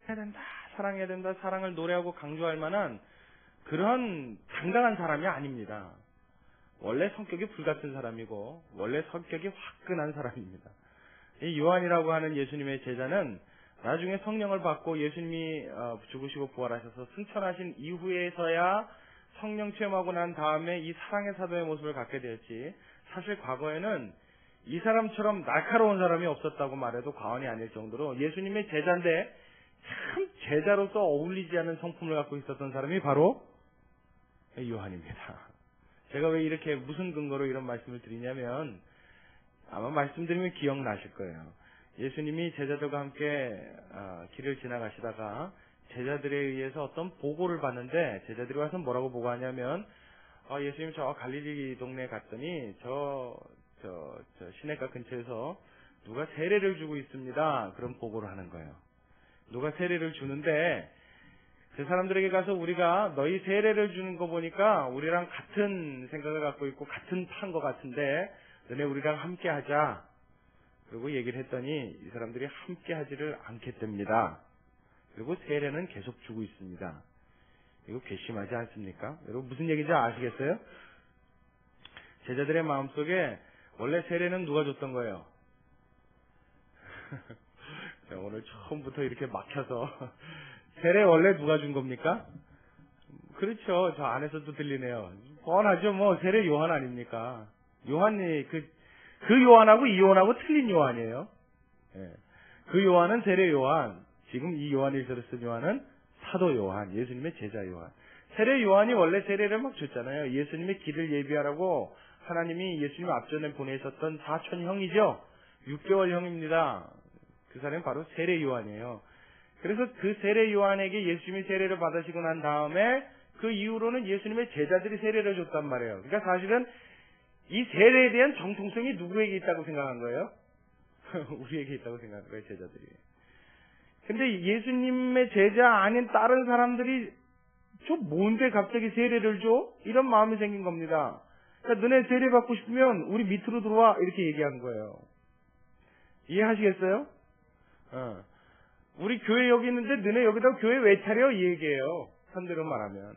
사랑해야 된다, 사랑해야 된다, 사랑을 노래하고 강조할 만한 그런 당당한 사람이 아닙니다. 원래 성격이 불같은 사람이고 원래 성격이 화끈한 사람입니다. 이 요한이라고 하는 예수님의 제자는 나중에 성령을 받고 예수님이 죽으시고 부활하셔서 승천하신 이후에서야 성령 체험하고 난 다음에 이 사랑의 사도의 모습을 갖게 되었지, 사실 과거에는 이 사람처럼 날카로운 사람이 없었다고 말해도 과언이 아닐 정도로 예수님의 제자인데 참 제자로서 어울리지 않은 성품을 갖고 있었던 사람이 바로 요한입니다. 제가 왜 이렇게 무슨 근거로 이런 말씀을 드리냐면, 아마 말씀드리면 기억나실 거예요. 예수님이 제자들과 함께 길을 지나가시다가 제자들에 의해서 어떤 보고를 받는데, 제자들이 와서 뭐라고 보고하냐면, 예수님 저 갈릴리 동네에 갔더니 저 시내가 근처에서 누가 세례를 주고 있습니다. 그런 보고를 하는 거예요. 누가 세례를 주는데 그 사람들에게 가서 우리가 너희 세례를 주는 거 보니까 우리랑 같은 생각을 갖고 있고 같은 파인 것 같은데 너네 우리랑 함께 하자. 그리고 얘기를 했더니 이 사람들이 함께 하지를 않겠답니다. 그리고 세례는 계속 주고 있습니다. 이거 괘씸하지 않습니까? 여러분 무슨 얘기인지 아시겠어요? 제자들의 마음속에 원래 세례는 누가 줬던 거예요? 오늘 처음부터 이렇게 막혀서 세례 원래 누가 준 겁니까? 그렇죠. 저 안에서도 들리네요. 뻔하죠. 뭐 세례 요한 아닙니까? 요한이 그 요한하고 이 요한하고 틀린 요한이에요. 예. 그 요한은 세례 요한, 지금 이 요한 1서를 쓴 요한은 사도 요한, 예수님의 제자 요한. 세례 요한이 원래 세례를 막 줬잖아요. 예수님의 길을 예비하라고 하나님이 예수님 앞전에 보내셨던 사촌 형이죠. 6개월 형입니다. 그 사람이 바로 세례 요한이에요. 그래서 그 세례 요한에게 예수님이 세례를 받으시고 난 다음에 그 이후로는 예수님의 제자들이 세례를 줬단 말이에요. 그러니까 사실은 이 세례에 대한 정통성이 누구에게 있다고 생각한 거예요? 우리에게 있다고 생각한 거예요, 제자들이. 근데 예수님의 제자 아닌 다른 사람들이 저 뭔데 갑자기 세례를 줘? 이런 마음이 생긴 겁니다. 그러니까 너네 세례 받고 싶으면 우리 밑으로 들어와 이렇게 얘기한 거예요. 이해하시겠어요? 우리 교회 여기 있는데 너네 여기다 교회 왜 차려? 이 얘기예요. 선대로 말하면.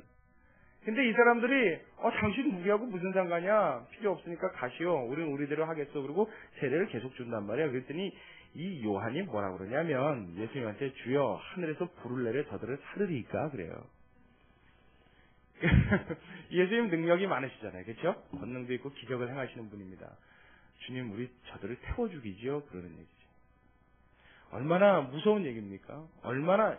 근데 이 사람들이 당신 우리하고 무슨 상관이야? 필요 없으니까 가시오. 우리는 우리대로 하겠어. 그리고 세례를 계속 준단 말이야. 그랬더니 이 요한이 뭐라 그러냐면 예수님한테 주여 하늘에서 불을 내려 저들을 사르리까 그래요. 예수님 능력이 많으시잖아요. 그렇죠? 권능도 있고 기적을 행하시는 분입니다. 주님 우리 저들을 태워 죽이지요. 그러는 얘기죠. 얼마나 무서운 얘기입니까? 얼마나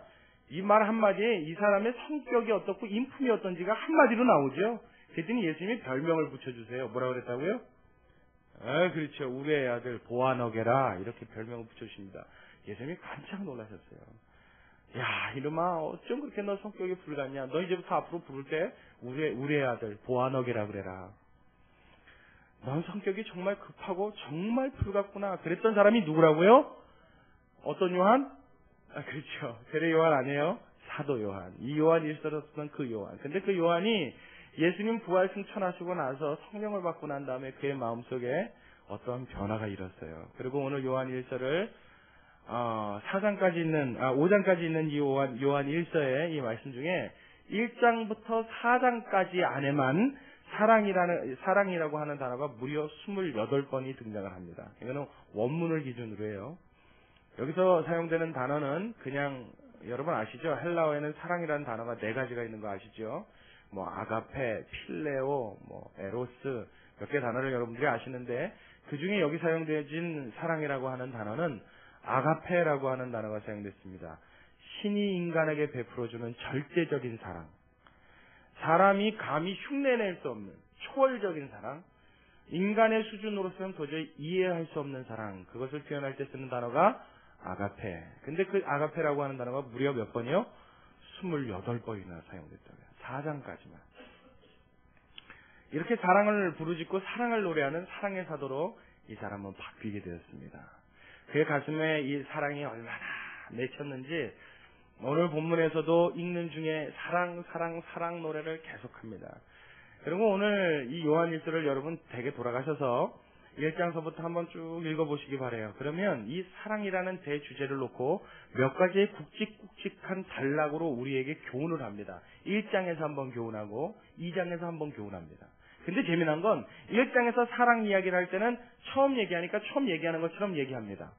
이 말 한마디에 이 사람의 성격이 어떻고 인품이 어떤지가 한마디로 나오죠. 그랬더니 예수님이 별명을 붙여주세요. 뭐라 그랬다고요? 그렇죠. 우리의 아들 보아너게라 이렇게 별명을 붙여주십니다. 예수님이 깜짝 놀라셨어요. 야 이놈아 어쩜 그렇게 너 성격이 불같냐. 너 이제부터 앞으로 부를 때 우리의 아들 보아너게라 그래라. 넌 성격이 정말 급하고 정말 불같구나. 그랬던 사람이 누구라고요? 어떤 요한? 그렇죠. 세례 요한 아니에요? 사도 요한. 이 요한 1서를 쓰던 그 요한. 근데 그 요한이 예수님 부활 승천하시고 나서 성령을 받고 난 다음에 그의 마음속에 어떤 변화가 일었어요. 그리고 오늘 요한 1서를 5장까지 있는 이 요한 1서의 이 말씀 중에 1장부터 4장까지 안에만 사랑이라고 하는 단어가 무려 28번이 등장을 합니다. 이거는 원문을 기준으로 해요. 여기서 사용되는 단어는 그냥 여러분 아시죠? 헬라어에는 사랑이라는 단어가 4가지가 있는 거 아시죠? 뭐 아가페, 필레오, 뭐 에로스 몇 개 단어를 여러분들이 아시는데 그 중에 여기 사용되어진 사랑이라고 하는 단어는 아가페라고 하는 단어가 사용됐습니다. 신이 인간에게 베풀어주는 절대적인 사랑. 사람이 감히 흉내낼 수 없는 초월적인 사랑. 인간의 수준으로서는 도저히 이해할 수 없는 사랑. 그것을 표현할 때 쓰는 단어가 아가페. 근데 그 아가페라고 하는 단어가 무려 몇 번이요? 28번이나 사용됐다고요. 4장까지만. 이렇게 사랑을 부르짖고 사랑을 노래하는 사랑의 사도로 이 사람은 바뀌게 되었습니다. 그의 가슴에 이 사랑이 얼마나 맺혔는지 오늘 본문에서도 읽는 중에 사랑 노래를 계속합니다. 그리고 오늘 이 요한 1서를 여러분 댁에 돌아가셔서 1장서부터 한번 쭉 읽어보시기 바라요. 그러면 이 사랑이라는 대주제를 놓고 몇 가지의 굵직굵직한 단락으로 우리에게 교훈을 합니다. 1장에서 한번 교훈하고 2장에서 한번 교훈합니다. 근데 재미난 건 1장에서 사랑 이야기를 할 때는 처음 얘기하니까 처음 얘기하는 것처럼 얘기합니다.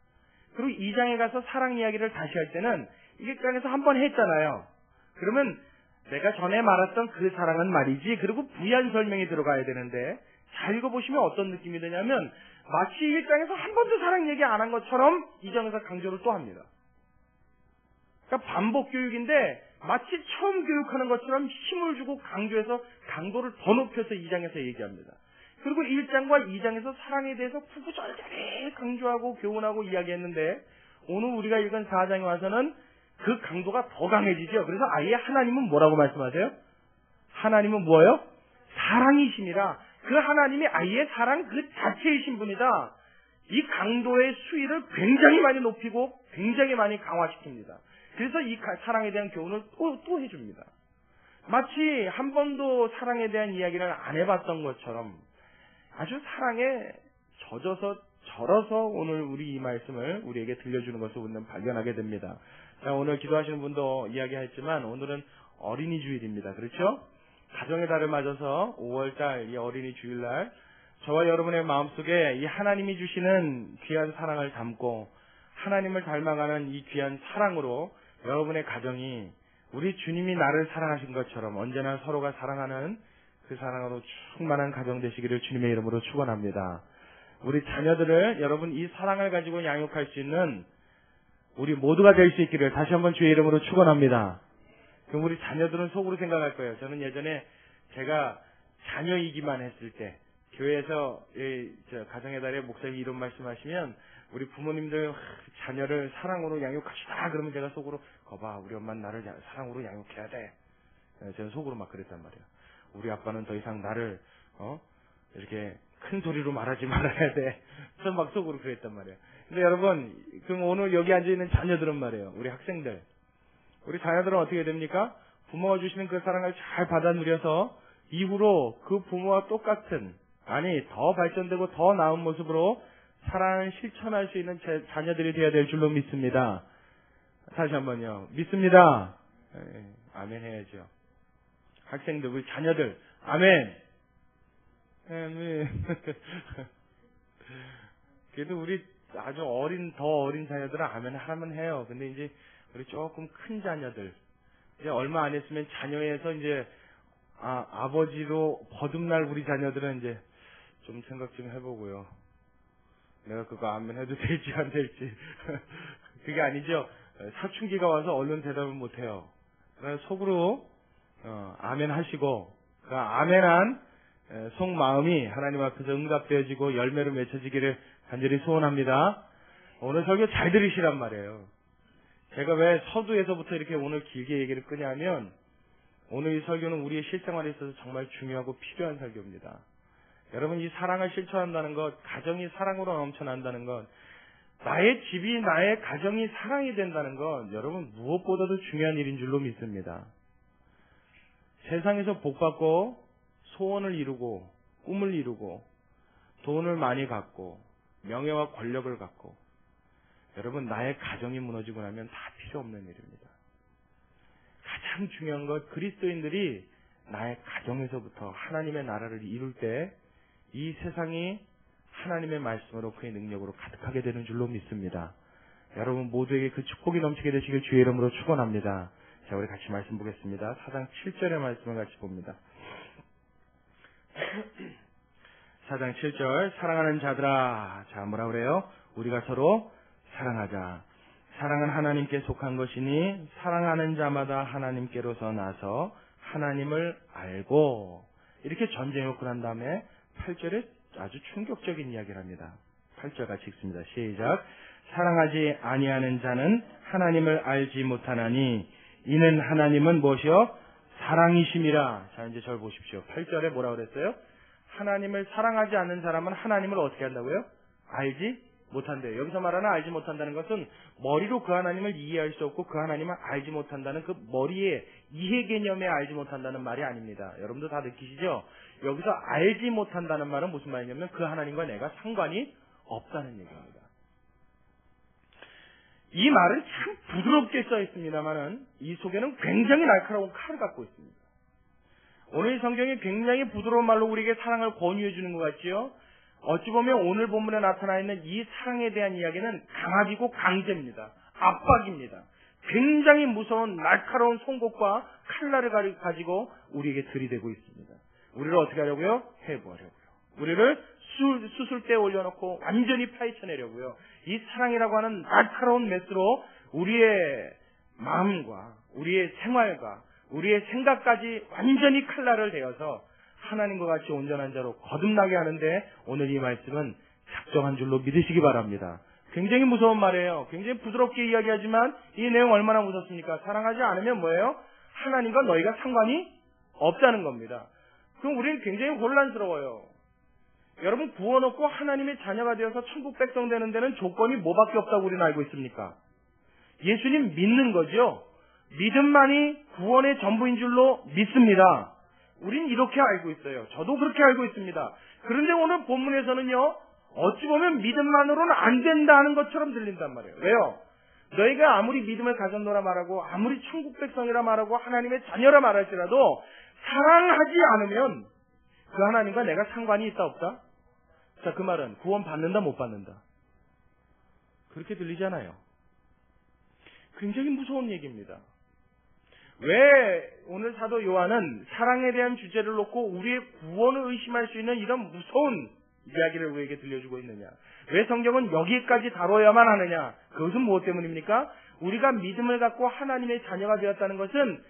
그리고 2장에 가서 사랑 이야기를 다시 할 때는 1장에서 한번 했잖아요. 그러면 내가 전에 말했던 그 사랑은 말이지, 그리고 부연 설명이 들어가야 되는데, 잘 읽어보시면 어떤 느낌이 드냐면 마치 1장에서 한 번도 사랑 얘기 안 한 것처럼 2장에서 강조를 또 합니다. 그러니까 반복 교육인데 마치 처음 교육하는 것처럼 힘을 주고 강조해서 강도를 더 높여서 2장에서 얘기합니다. 그리고 1장과 2장에서 사랑에 대해서 구구절절히 강조하고 교훈하고 이야기했는데, 오늘 우리가 읽은 4장에 와서는 그 강도가 더 강해지죠. 그래서 아예 하나님은 뭐라고 말씀하세요? 하나님은 뭐예요? 사랑이심이라. 그 하나님이 아예 사랑 그 자체이신 분이다. 이 강도의 수위를 굉장히 많이 높이고 굉장히 많이 강화시킵니다. 그래서 이 사랑에 대한 교훈을 또 해줍니다. 마치 한 번도 사랑에 대한 이야기를 안 해봤던 것처럼 아주 사랑에 절어서 오늘 우리 이 말씀을 우리에게 들려주는 것을 우리는 발견하게 됩니다. 자, 오늘 기도하시는 분도 이야기했지만 오늘은 어린이 주일입니다. 그렇죠? 가정의 달을 맞아서 5월달 이 어린이 주일날 저와 여러분의 마음속에 이 하나님이 주시는 귀한 사랑을 담고 하나님을 닮아가는 이 귀한 사랑으로 여러분의 가정이 우리 주님이 나를 사랑하신 것처럼 언제나 서로가 사랑하는 그 사랑으로 충만한 가정 되시기를 주님의 이름으로 축원합니다. 우리 자녀들을 여러분 이 사랑을 가지고 양육할 수 있는 우리 모두가 될 수 있기를 다시 한번 주의 이름으로 축원합니다. 그럼 우리 자녀들은 속으로 생각할 거예요. 저는 예전에 제가 자녀이기만 했을 때 교회에서 가정의 달에 목사님이 이런 말씀하시면 우리 부모님들 자녀를 사랑으로 양육합시다. 그러면 제가 속으로 거봐 우리 엄마는 나를 사랑으로 양육해야 돼. 저는 속으로 막 그랬단 말이에요. 우리 아빠는 더 이상 나를 이렇게 큰 소리로 말하지 말아야 돼. 저는 막 속으로 그랬단 말이에요. 근데 여러분 그럼 오늘 여기 앉아있는 자녀들은 말이에요. 우리 학생들 우리 자녀들은 어떻게 됩니까? 부모가 주시는 그 사랑을 잘 받아 누려서 이후로 그 부모와 똑같은 아니 더 발전되고 더 나은 모습으로 사랑을 실천할 수 있는 자녀들이 되어야 될 줄로 믿습니다. 다시 한번요. 믿습니다. 아멘 해야죠. 학생들 우리 자녀들 아멘. 아멘. 그래도 우리 아주 더 어린 자녀들은 아멘 하면 해요. 근데 이제 우리 조금 큰 자녀들 이제 얼마 안 했으면 자녀에서 이제 아버지로 거듭날 우리 자녀들은 이제 좀 생각 좀 해보고요. 내가 그거 아멘 해도 될지 안 될지 그게 아니죠. 사춘기가 와서 얼른 대답을 못해요. 그래서 속으로 아멘 하시고 그 아멘한 속마음이 하나님 앞에서 응답되어지고 열매로 맺혀지기를 간절히 소원합니다. 오늘 설교 잘 들으시란 말이에요. 제가 왜 서두에서부터 이렇게 오늘 길게 얘기를 끄냐면 오늘 이 설교는 우리의 실생활에 있어서 정말 중요하고 필요한 설교입니다. 여러분 이 사랑을 실천한다는 것, 가정이 사랑으로 넘쳐난다는 것, 나의 집이 나의 가정이 사랑이 된다는 것, 여러분 무엇보다도 중요한 일인 줄로 믿습니다. 세상에서 복받고 소원을 이루고 꿈을 이루고 돈을 많이 갖고 명예와 권력을 갖고 여러분 나의 가정이 무너지고 나면 다 필요 없는 일입니다. 가장 중요한 것 그리스도인들이 나의 가정에서부터 하나님의 나라를 이룰 때 이 세상이 하나님의 말씀으로 그의 능력으로 가득하게 되는 줄로 믿습니다. 여러분 모두에게 그 축복이 넘치게 되시길 주의 이름으로 축원합니다. 자, 우리 같이 말씀 보겠습니다. 4장 7절의 말씀을 같이 봅니다. 4장 7절 사랑하는 자들아. 자, 뭐라 그래요? 우리가 서로 사랑하자. 사랑은 하나님께 속한 것이니 사랑하는 자마다 하나님께로서 나서 하나님을 알고 이렇게 전제해놓고 난 다음에 8절에 아주 충격적인 이야기를 합니다. 8절 같이 읽습니다. 시작. 사랑하지 아니하는 자는 하나님을 알지 못하나니 이는 하나님은 무엇이요? 사랑이심이라. 자, 이제 절 보십시오. 8절에 뭐라고 그랬어요? 하나님을 사랑하지 않는 사람은 하나님을 어떻게 한다고요? 알지 못한대요. 여기서 말하는 알지 못한다는 것은 머리로 그 하나님을 이해할 수 없고 그 하나님을 알지 못한다는 그 머리의 이해 개념에 알지 못한다는 말이 아닙니다. 여러분도 다 느끼시죠? 여기서 알지 못한다는 말은 무슨 말이냐면 그 하나님과 내가 상관이 없다는 얘기입니다. 이 말은 참 부드럽게 써 있습니다만은 이 속에는 굉장히 날카로운 칼을 갖고 있습니다. 오늘 이 성경이 굉장히 부드러운 말로 우리에게 사랑을 권유해 주는 것 같지요. 어찌 보면 오늘 본문에 나타나 있는 이 사랑에 대한 이야기는 강압이고 강제입니다. 압박입니다. 굉장히 무서운 날카로운 송곳과 칼날을 가지고 우리에게 들이대고 있습니다. 우리를 어떻게 하려고요? 해부하려고요. 우리를 수술대에 올려놓고 완전히 파헤쳐내려고요. 이 사랑이라고 하는 날카로운 메스로 우리의 마음과 우리의 생활과 우리의 생각까지 완전히 칼날을 대어서 하나님과 같이 온전한 자로 거듭나게 하는데 오늘 이 말씀은 작정한 줄로 믿으시기 바랍니다. 굉장히 무서운 말이에요. 굉장히 부드럽게 이야기하지만 이 내용 얼마나 무섭습니까? 사랑하지 않으면 뭐예요? 하나님과 너희가 상관이 없다는 겁니다. 그럼 우리는 굉장히 혼란스러워요. 여러분 구원 얻고 하나님의 자녀가 되어서 천국 백성 되는 데는 조건이 뭐밖에 없다고 우리는 알고 있습니까? 예수님 믿는 거죠. 믿음만이 구원의 전부인 줄로 믿습니다. 우린 이렇게 알고 있어요. 저도 그렇게 알고 있습니다. 그런데 오늘 본문에서는요, 어찌 보면 믿음만으로는 안 된다는 것처럼 들린단 말이에요. 왜요? 너희가 아무리 믿음을 가졌노라 말하고 아무리 천국 백성이라 말하고 하나님의 자녀라 말할지라도 사랑하지 않으면 그 하나님과 내가 상관이 있다 없다? 자, 그 말은 구원 받는다 못 받는다? 그렇게 들리잖아요. 굉장히 무서운 얘기입니다. 왜 오늘 사도 요한은 사랑에 대한 주제를 놓고 우리의 구원을 의심할 수 있는 이런 무서운 이야기를 우리에게 들려주고 있느냐? 왜 성경은 여기까지 다뤄야만 하느냐? 그것은 무엇 때문입니까? 우리가 믿음을 갖고 하나님의 자녀가 되었다는 것은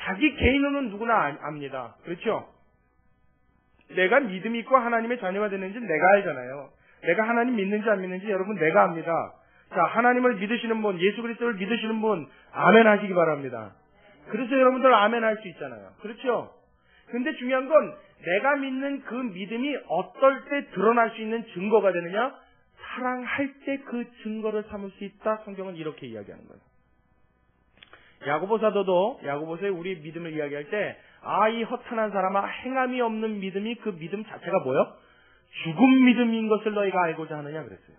자기 개인으로는 누구나 압니다. 그렇죠? 내가 믿음이 있고 하나님의 자녀가 됐는지 내가 알잖아요. 내가 하나님 믿는지 안 믿는지 여러분 내가 압니다. 자, 하나님을 믿으시는 분, 예수 그리스도를 믿으시는 분 아멘 하시기 바랍니다. 그래서 여러분들 아멘 할 수 있잖아요. 그렇죠? 근데 중요한 건 내가 믿는 그 믿음이 어떨 때 드러날 수 있는 증거가 되느냐? 사랑할 때 그 증거를 삼을 수 있다. 성경은 이렇게 이야기하는 거예요. 야고보 사도도 야고보서에 우리 믿음을 이야기할 때 이 허탄한 사람아 행함이 없는 믿음이 그 믿음 자체가 뭐요? 죽은 믿음인 것을 너희가 알고자 하느냐 그랬어요.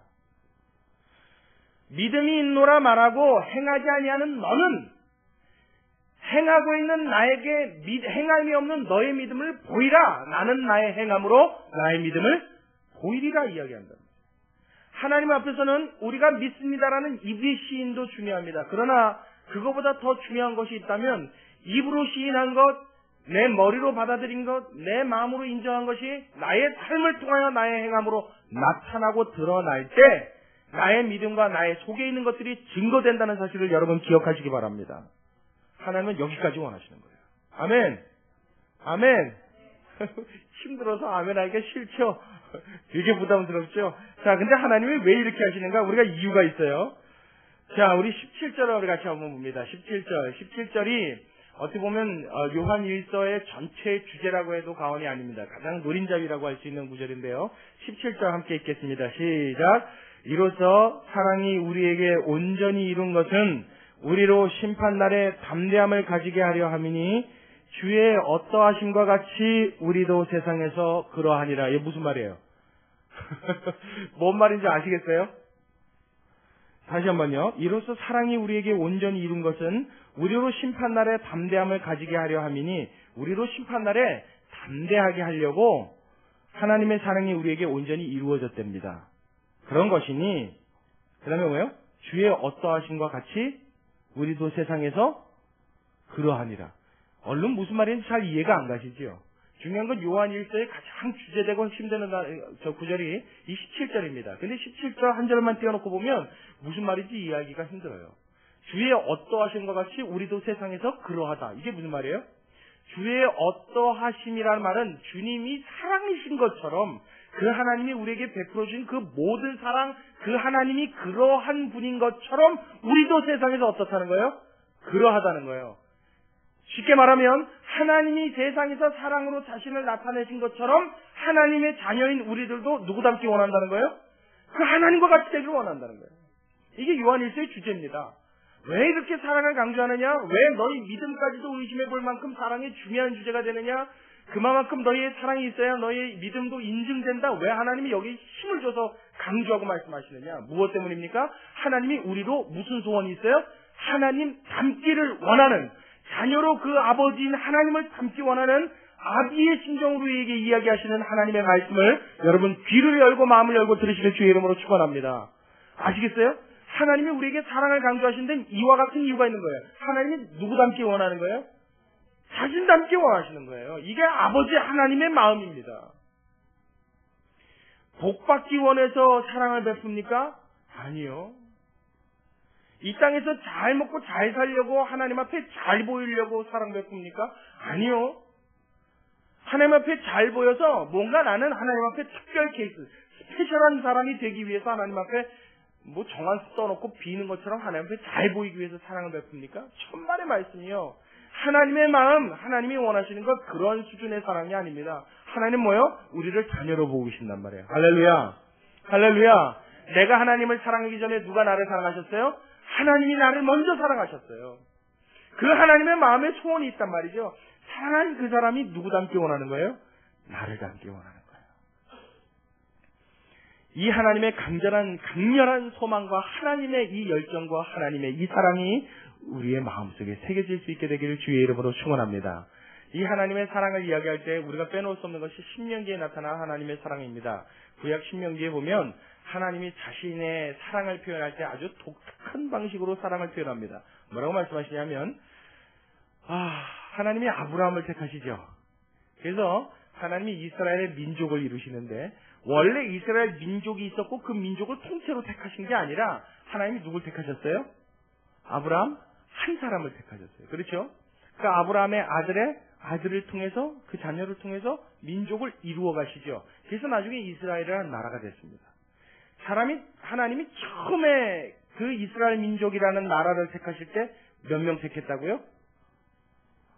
믿음이 있노라 말하고 행하지 아니하는 너는 행하고 있는 나에게 행함이 없는 너의 믿음을 보이라. 나는 나의 행함으로 나의 믿음을 보이리라 이야기한다. 하나님 앞에서는 우리가 믿습니다라는 입의 시인도 중요합니다. 그러나 그거보다 더 중요한 것이 있다면 입으로 시인한 것, 내 머리로 받아들인 것, 내 마음으로 인정한 것이 나의 삶을 통하여 나의 행함으로 나타나고 드러날 때 나의 믿음과 나의 속에 있는 것들이 증거된다는 사실을 여러분 기억하시기 바랍니다. 하나님은 여기까지 원하시는 거예요. 아멘. 아멘. 힘들어서 아멘 하기가 싫죠. 되게 부담스럽죠. 자, 근데 하나님이 왜 이렇게 하시는가? 우리가 이유가 있어요. 자, 우리 17절을 우리 같이 한번 봅니다. 17절이 어떻게 보면 요한 1서의 전체 주제라고 해도 과언이 아닙니다. 가장 노림잡이라고 할 수 있는 구절인데요. 17절 함께 읽겠습니다. 시작. 이로써 사랑이 우리에게 온전히 이룬 것은 우리로 심판날에 담대함을 가지게 하려 함이니 주의 어떠하심과 같이 우리도 세상에서 그러하니라. 이게 무슨 말이에요? 뭔 말인지 아시겠어요? 다시 한번요. 이로써 사랑이 우리에게 온전히 이룬 것은 우리로 심판날에 담대함을 가지게 하려 함이니 우리로 심판날에 담대하게 하려고 하나님의 사랑이 우리에게 온전히 이루어졌답니다. 그런 것이니 그 다음에 뭐예요? 주의 어떠하심과 같이 우리도 세상에서 그러하니라. 얼른 무슨 말인지 잘 이해가 안 가시죠? 중요한 건 요한 1서의 가장 주제되고 힘드는 저 구절이 이 17절입니다. 근데 17절 한 절만 띄워놓고 보면 무슨 말인지 이해하기가 힘들어요. 주의 어떠하심과 같이 우리도 세상에서 그러하다. 이게 무슨 말이에요? 주의 어떠하심이라는 말은 주님이 사랑이신 것처럼 그 하나님이 우리에게 베풀어 주신 그 모든 사랑, 그 하나님이 그러한 분인 것처럼 우리도 세상에서 어떻다는 거예요? 그러하다는 거예요. 쉽게 말하면 하나님이 세상에서 사랑으로 자신을 나타내신 것처럼 하나님의 자녀인 우리들도 누구 닮기 원한다는 거예요? 그 하나님과 같이 되기를 원한다는 거예요. 이게 요한 1서의 주제입니다. 왜 이렇게 사랑을 강조하느냐? 왜 너희 믿음까지도 의심해 볼 만큼 사랑이 중요한 주제가 되느냐? 그만큼 너희의 사랑이 있어야 너희의 믿음도 인증된다. 왜 하나님이 여기 힘을 줘서 강조하고 말씀하시느냐? 무엇 때문입니까? 하나님이 우리로 무슨 소원이 있어요? 하나님 닮기를 원하는, 자녀로 그 아버지인 하나님을 닮기 원하는 아비의 심정으로 우리에게 이야기하시는 하나님의 말씀을 여러분 귀를 열고 마음을 열고 들으시길 주의 이름으로 축원합니다. 아시겠어요? 하나님이 우리에게 사랑을 강조하신 데는 이와 같은 이유가 있는 거예요. 하나님이 누구 닮기 원하는 거예요? 자신 닮기 원하시는 거예요. 이게 아버지 하나님의 마음입니다. 복받기 원해서 사랑을 베풉니까? 아니요. 이 땅에서 잘 먹고 잘 살려고 하나님 앞에 잘 보이려고 사랑 베풉니까? 아니요. 하나님 앞에 잘 보여서 뭔가 나는 하나님 앞에 특별 케이스, 스페셜한 사람이 되기 위해서 하나님 앞에 뭐 정한 써놓고 비는 것처럼 하나님 앞에 잘 보이기 위해서 사랑을 베풉니까? 천만의 말씀이요. 하나님의 마음, 하나님이 원하시는 것 그런 수준의 사랑이 아닙니다. 하나님 뭐요? 우리를 자녀로 보고 계신단 말이에요. 할렐루야. 할렐루야. 내가 하나님을 사랑하기 전에 누가 나를 사랑하셨어요? 하나님이 나를 먼저 사랑하셨어요. 그 하나님의 마음에 소원이 있단 말이죠. 사랑한 그 사람이 누구 닮기 원하는 거예요? 나를 닮기 원하는 거예요. 이 하나님의 강렬한 소망과 하나님의 이 열정과 하나님의 이 사랑이 우리의 마음속에 새겨질 수 있게 되기를 주의 이름으로 축원합니다. 이 하나님의 사랑을 이야기할 때 우리가 빼놓을 수 없는 것이 신명기에 나타난 하나님의 사랑입니다. 구약 신명기에 보면 하나님이 자신의 사랑을 표현할 때 아주 독특한 방식으로 사랑을 표현합니다. 뭐라고 말씀하시냐면 하나님이 아브라함을 택하시죠. 그래서 하나님이 이스라엘의 민족을 이루시는데 원래 이스라엘 민족이 있었고 그 민족을 통째로 택하신 게 아니라 하나님이 누굴 택하셨어요? 아브라함 한 사람을 택하셨어요. 그렇죠? 그 아브라함의 아들을 통해서 그 자녀를 통해서 민족을 이루어 가시죠. 그래서 나중에 이스라엘이라는 나라가 됐습니다. 하나님이 처음에 그 이스라엘 민족이라는 나라를 택하실 때 몇 명 택했다고요?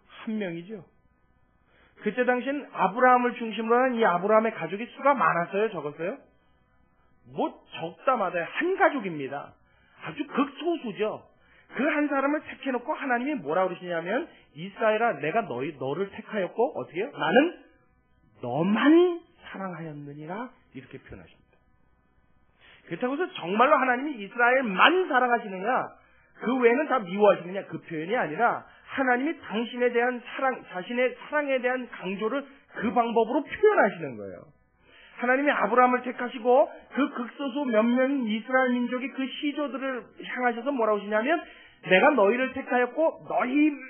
한 명이죠. 그때 당시엔 아브라함을 중심으로 하는 이 아브라함의 가족이 수가 많았어요? 적었어요? 뭐 적다 마다요. 한 가족입니다. 아주 극소수죠. 그 한 사람을 택해놓고 하나님이 뭐라 그러시냐면 이스라엘아 내가 너를 택하였고 어떻게 해요? 나는 너만 사랑하였느니라 이렇게 표현하십니다. 그렇다고 해서 정말로 하나님이 이스라엘만 사랑하시느냐 그 외에는 다 미워하시느냐 그 표현이 아니라 하나님이 당신에 대한 자신의 사랑에 대한 강조를 그 방법으로 표현하시는 거예요. 하나님이 아브라함을 택하시고 그 극소수 몇 명인 이스라엘 민족이 그 시조들을 향하셔서 뭐라고 하시냐면 내가 너희를 택하였고 너희만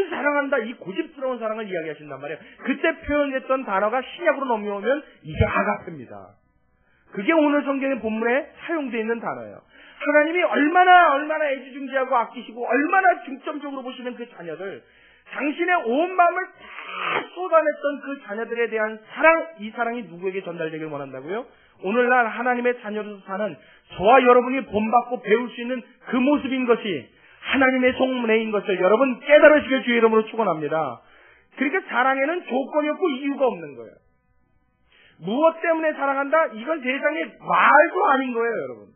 사랑한다 이 고집스러운 사랑을 이야기하신단 말이에요. 그때 표현했던 단어가 신약으로 넘겨오면 이게 아가페입니다. 그게 오늘 성경의 본문에 사용되어 있는 단어예요. 하나님이 얼마나 애지중지하고 아끼시고 얼마나 중점적으로 보시는 그 자녀들 당신의 온 마음을 다 쏟아냈던 그 자녀들에 대한 사랑 이 사랑이 누구에게 전달되길 원한다고요? 오늘날 하나님의 자녀로서 사는 저와 여러분이 본받고 배울 수 있는 그 모습인 것이 하나님의 속문에인 것을 여러분 깨달으시길 주의 이름으로 축원합니다. 그러니까 사랑에는 조건이 없고 이유가 없는 거예요. 무엇 때문에 사랑한다? 이건 세상에 말도 아닌 거예요, 여러분.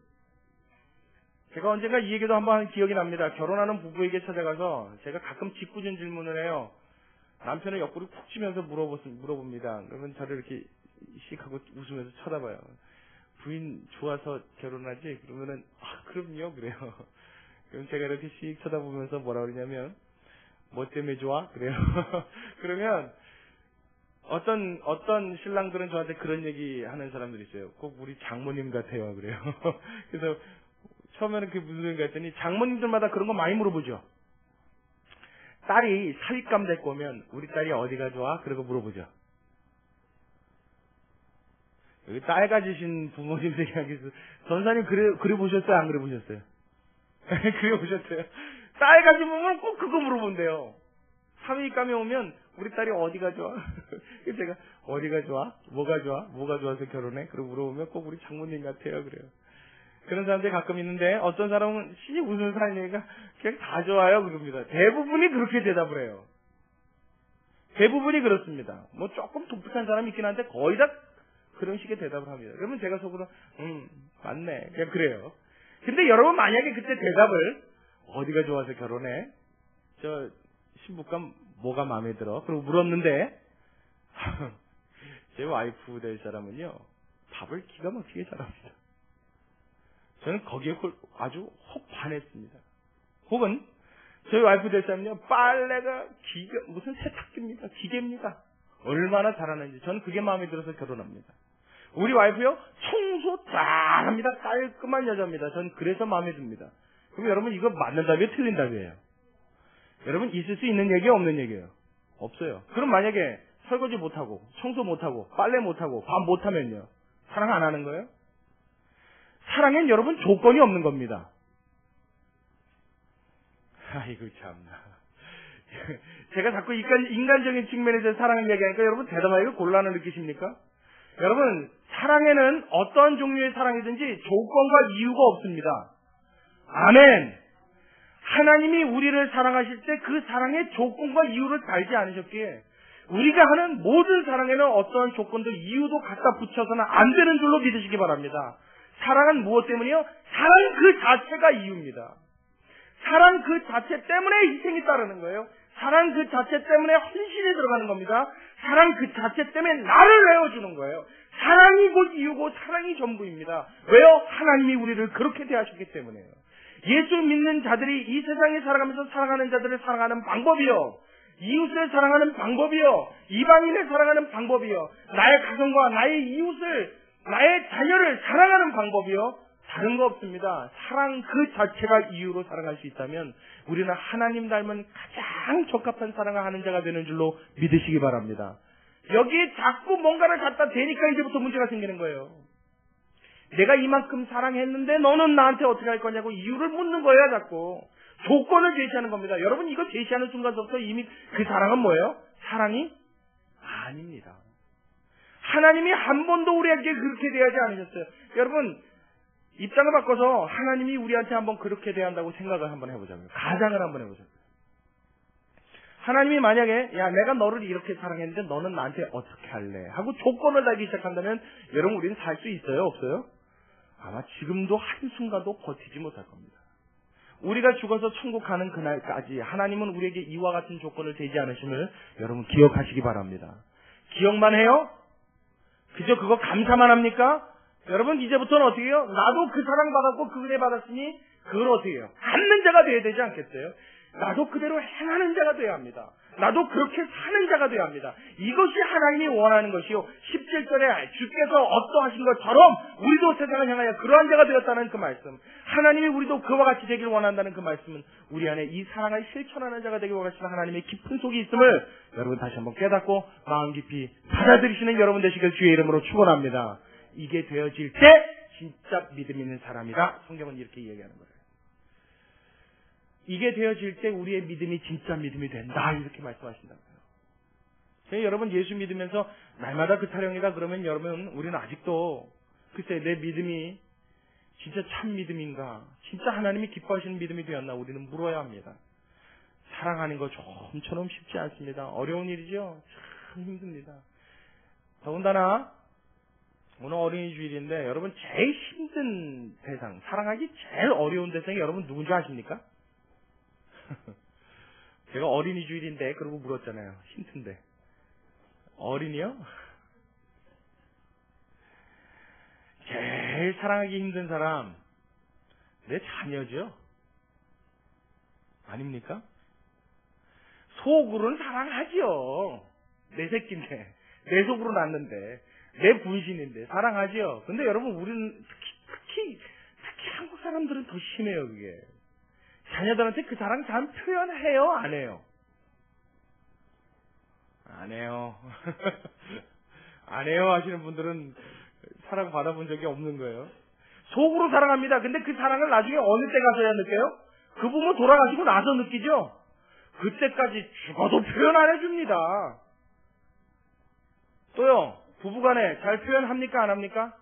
제가 언젠가 이 얘기도 한번 한 기억이 납니다. 결혼하는 부부에게 찾아가서 제가 가끔 짓궂은 질문을 해요. 남편을 옆구리 푹 치면서 물어봅니다. 그러면 저를 이렇게 씩 하고 웃으면서 쳐다봐요. 부인 좋아서 결혼하지? 그러면은 그럼요 그래요. 그럼 제가 이렇게 씩 쳐다보면서 뭐라 그러냐면 뭐 때문에 좋아? 그래요. 그러면 어떤 신랑들은 저한테 그런 얘기 하는 사람들이 있어요. 꼭 우리 장모님 같아요. 그래요. 그래서 처음에는 그게 무슨 소린가 했더니 장모님들마다 그런 거 많이 물어보죠. 딸이 사윗감 데리고 오면 우리 딸이 어디가 좋아? 그러고 물어보죠. 여기 딸 가지신 부모님들 이야기에서 전사님 그래 보셨어요? 안 그래 보셨어요? 그래 보셨어요? 딸 가진 부모는 꼭 그거 물어본대요. 사윗감이 오면 우리 딸이 어디가 좋아? 그래서 제가 어디가 좋아? 뭐가 좋아? 뭐가 좋아서 결혼해? 그러고 물어보면 꼭 우리 장모님 같아요. 그래요. 그런 사람들이 가끔 있는데 어떤 사람은 무슨 사람이니까 그냥 다 좋아요 그럽니다. 대부분이 그렇게 대답을 해요. 대부분이 그렇습니다. 뭐 조금 독특한 사람이 있긴 한데 거의 다 그런 식의 대답을 합니다. 그러면 제가 속으로 맞네 그냥 그래요. 근데 여러분 만약에 그때 대답을 어디가 좋아서 결혼해? 저 신부감 뭐가 마음에 들어? 그리고 물었는데 제 와이프 될 사람은요 밥을 기가 막히게 잘합니다. 저는 거기에 아주 혹 반했습니다. 혹은 저희 와이프 될 사람은요, 빨래가 무슨 세탁기입니다. 기계입니다. 얼마나 잘하는지. 저는 그게 마음에 들어서 결혼합니다. 우리 와이프요, 청소 잘합니다. 깔끔한 여자입니다. 저는 그래서 마음에 듭니다. 그럼 여러분 이거 맞는 답이에요? 틀린 답이에요? 여러분 있을 수 있는 얘기예요? 없는 얘기예요? 없어요. 그럼 만약에 설거지 못하고 청소 못하고 빨래 못하고 밥 못하면요, 사랑 안 하는 거예요? 사랑엔 여러분 조건이 없는 겁니다. 아이고 참나. 제가 자꾸 인간적인 측면에서 사랑을 얘기하니까 여러분 대담하게 곤란을 느끼십니까? 여러분 사랑에는 어떤 종류의 사랑이든지 조건과 이유가 없습니다. 아멘. 하나님이 우리를 사랑하실 때 그 사랑에 조건과 이유를 달지 않으셨기에 우리가 하는 모든 사랑에는 어떠한 조건도 이유도 갖다 붙여서는 안 되는 줄로 믿으시기 바랍니다. 사랑은 무엇 때문이요? 사랑 그 자체가 이유입니다. 사랑 그 자체 때문에 희생이 따르는 거예요. 사랑 그 자체 때문에 헌신이 들어가는 겁니다. 사랑 그 자체 때문에 나를 내어주는 거예요. 사랑이 곧 이유고 사랑이 전부입니다. 왜요? 하나님이 우리를 그렇게 대하셨기 때문에요. 예수 믿는 자들이 이 세상에 살아가면서 사랑하는 자들을 사랑하는 방법이요, 이웃을 사랑하는 방법이요, 이방인을 사랑하는 방법이요, 나의 가정과 나의 이웃을, 나의 자녀를 사랑하는 방법이요, 다른 거 없습니다. 사랑 그 자체가 이유로 사랑할 수 있다면 우리는 하나님 닮은 가장 적합한 사랑을 하는 자가 되는 줄로 믿으시기 바랍니다. 여기에 자꾸 뭔가를 갖다 대니까 이제부터 문제가 생기는 거예요. 내가 이만큼 사랑했는데 너는 나한테 어떻게 할 거냐고 이유를 묻는 거예요. 자꾸 조건을 제시하는 겁니다. 여러분 이거 제시하는 순간부터 이미 그 사랑은 뭐예요? 사랑이 아닙니다. 하나님이 한 번도 우리에게 그렇게 대하지 않으셨어요. 여러분 입장을 바꿔서 하나님이 우리한테 한번 그렇게 대한다고 생각을 한번 해보자고요. 가상을 한번 해보자고요. 하나님이 만약에 야 내가 너를 이렇게 사랑했는데 너는 나한테 어떻게 할래? 하고 조건을 달기 시작한다면 여러분 우리는 살 수 있어요? 없어요? 아마 지금도 한순간도 버티지 못할 겁니다. 우리가 죽어서 천국 가는 그날까지 하나님은 우리에게 이와 같은 조건을 대지 않으심을 여러분 기억하시기 바랍니다. 기억만 해요? 그저 그거 감사만 합니까? 여러분 이제부터는 어떻게 해요? 나도 그 사랑 받았고 그 은혜 받았으니 그걸 어떻게 해요? 갖는 자가 되어야 되지 않겠어요? 나도 그대로 행하는 자가 되어야 합니다. 나도 그렇게 사는 자가 되어야 합니다. 이것이 하나님이 원하는 것이요. 17절에 주께서 어떠하신 것처럼 우리도 세상을 향하여 그러한 자가 되었다는 그 말씀, 하나님이 우리도 그와 같이 되길 원한다는 그 말씀은 우리 안에 이 사랑을 실천하는 자가 되길 원하시는 하나님의 깊은 속이 있음을 여러분 다시 한번 깨닫고 마음 깊이 받아들이시는 여러분 되시길 주의 이름으로 축원합니다. 이게 되어질 때 진짜 믿음 있는 사람이다. 성경은 이렇게 얘기하는 거예요. 이게 되어질 때 우리의 믿음이 진짜 믿음이 된다. 이렇게 말씀하신다는 거예요. 여러분 예수 믿으면서 날마다 그 타령이다 그러면 여러분 우리는 아직도 글쎄 내 믿음이 진짜 참 믿음인가, 진짜 하나님이 기뻐하시는 믿음이 되었나 우리는 물어야 합니다. 사랑하는 거 좀처럼 쉽지 않습니다. 어려운 일이죠. 참 힘듭니다. 더군다나 오늘 어린이 주일인데 여러분 제일 힘든 대상, 사랑하기 제일 어려운 대상이 여러분 누군지 아십니까? 제가 어린이 주일인데 그러고 물었잖아요. 힌트인데 어린이요? 제일 사랑하기 힘든 사람 내 자녀죠. 아닙니까? 속으로는 사랑하지요. 내 새끼인데 내 속으로 낳는데 내 분신인데 사랑하지요. 근데 여러분 우리는 특히 한국 사람들은 더 심해요. 그게 자녀들한테 그 사랑 잘 표현해요? 안 해요? 안 해요. 안 해요 하시는 분들은 사랑 받아본 적이 없는 거예요. 속으로 사랑합니다. 근데 그 사랑을 나중에 어느 때 가서야 느껴요? 그 부모 돌아가시고 나서 느끼죠? 그때까지 죽어도 표현 안 해줍니다. 또요, 부부간에 잘 표현합니까? 안 합니까?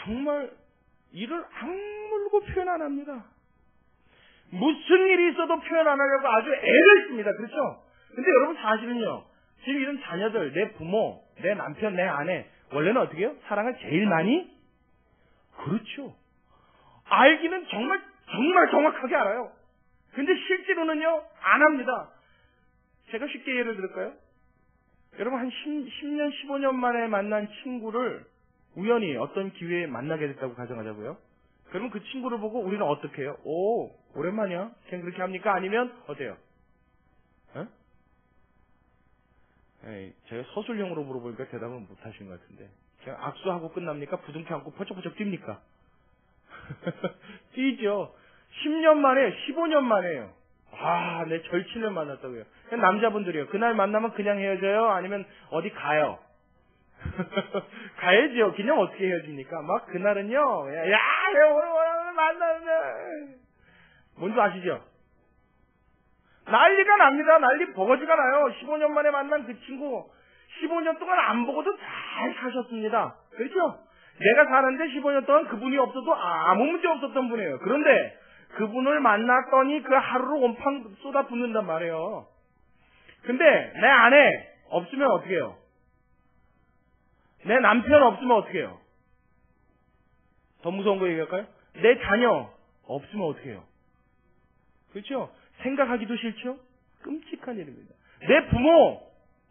정말 이를 악물고 표현 안 합니다. 무슨 일이 있어도 표현 안 하려고 아주 애를 씁니다. 그렇죠? 근데 여러분 사실은요, 지금 이런 자녀들, 내 부모, 내 남편, 내 아내, 원래는 어떻게 해요? 사랑을 제일 많이? 그렇죠. 알기는 정말 정확하게 알아요. 근데 실제로는요, 안 합니다. 제가 쉽게 예를 들을까요? 여러분 한 10년, 15년 만에 만난 친구를 우연히 어떤 기회에 만나게 됐다고 가정하자고요. 그러면 그 친구를 보고 우리는 어떻게 해요? 오, 오랜만이야? 그냥 그렇게 합니까? 아니면 어때요? 에? 에이, 제가 서술형으로 물어보니까 대답을 못 하시는 것 같은데. 그냥 악수하고 끝납니까? 부둥켜 안고 퍼쩍퍼쩍 뜁니까? 뛰죠. 10년 만에, 15년 만에요. 아, 내 절친을 만났다고요. 그냥 남자분들이요. 그날 만나면 그냥 헤어져요? 아니면 어디 가요? 가야죠. 그냥 어떻게 헤어집니까? 막 그날은요. 야, 오늘 만나는데. 뭔지 아시죠? 난리가 납니다. 난리 버거지가 나요. 15년 만에 만난 그 친구 15년 동안 안 보고도 잘 사셨습니다. 그렇죠? 내가 사는데 15년 동안 그분이 없어도 아무 문제 없었던 분이에요. 그런데 그분을 만났더니 그 하루로 온팡 쏟아붓는단 말이에요. 근데 내 아내 없으면 어떻게 해요? 내 남편 없으면 어떻게 해요? 더 무서운 거 얘기할까요? 내 자녀 없으면 어떻게 해요? 그렇죠? 생각하기도 싫죠? 끔찍한 일입니다. 내 부모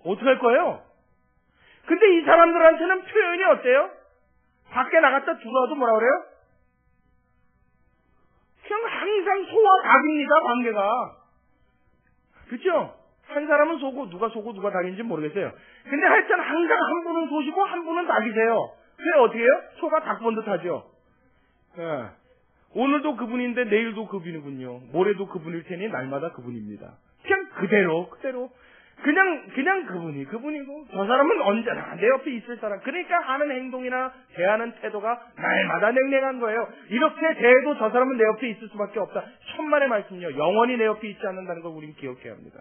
어떻게 할 거예요? 근데 이 사람들한테는 표현이 어때요? 밖에 나갔다 들어와도 뭐라 그래요? 그냥 항상 소와 닭입니다, 관계가. 그렇죠? 한 사람은 소고 누가 닭인지 모르겠어요. 근데 하여튼 항상 한 분은 소시고 한 분은 닭이세요. 그래 어떻게 해요? 소가 닭 본 듯하죠. 예. 오늘도 그분인데 내일도 그분이군요. 모레도 그분일 테니 날마다 그분입니다. 그냥 그대로 그냥 그분이고 저 사람은 언제나 내 옆에 있을 사람. 그러니까 하는 행동이나 대하는 태도가 날마다 냉랭한 거예요. 이렇게 대해도 저 사람은 내 옆에 있을 수밖에 없다. 천만의 말씀이요. 영원히 내 옆에 있지 않는다는 걸 우린 기억해야 합니다.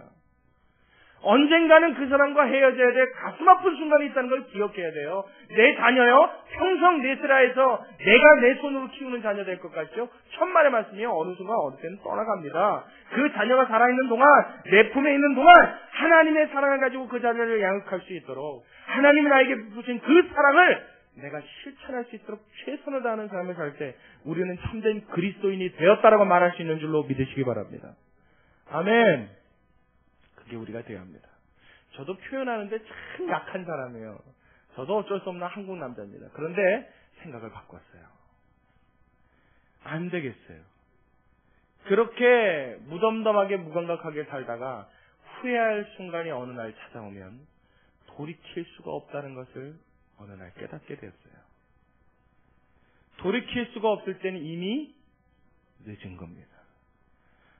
언젠가는 그 사람과 헤어져야 돼. 가슴 아픈 순간이 있다는 걸 기억해야 돼요. 내 자녀요, 평생 네스라에서 내가 내 손으로 키우는 자녀 될 것 같죠? 천만의 말씀이요. 어느 순간 어느 때는 떠나갑니다. 그 자녀가 살아있는 동안, 내 품에 있는 동안 하나님의 사랑을 가지고 그 자녀를 양육할 수 있도록 하나님이 나에게 주신 그 사랑을 내가 실천할 수 있도록 최선을 다하는 삶을 살 때 우리는 참된 그리스도인이 되었다라고 말할 수 있는 줄로 믿으시기 바랍니다. 아멘. 그게 우리가 되어야 합니다. 저도 표현하는데 참 약한 사람이에요. 저도 어쩔 수 없는 한국 남자입니다. 그런데 생각을 바꿨어요. 안 되겠어요. 그렇게 무덤덤하게 무감각하게 살다가 후회할 순간이 어느 날 찾아오면 돌이킬 수가 없다는 것을 어느 날 깨닫게 되었어요. 돌이킬 수가 없을 때는 이미 늦은 겁니다.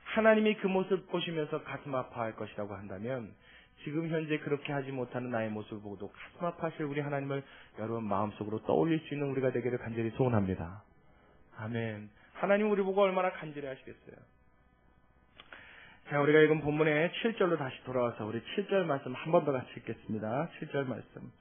하나님이 그 모습을 보시면서 가슴 아파할 것이라고 한다면 지금 현재 그렇게 하지 못하는 나의 모습을 보고도 가슴 아파하실 우리 하나님을 여러분 마음속으로 떠올릴 수 있는 우리가 되기를 간절히 소원합니다. 아멘. 하나님 우리 보고 얼마나 간절히 하시겠어요. 자, 우리가 읽은 본문의 7절로 다시 돌아와서 우리 7절 말씀 한 번 더 같이 읽겠습니다. 7절 말씀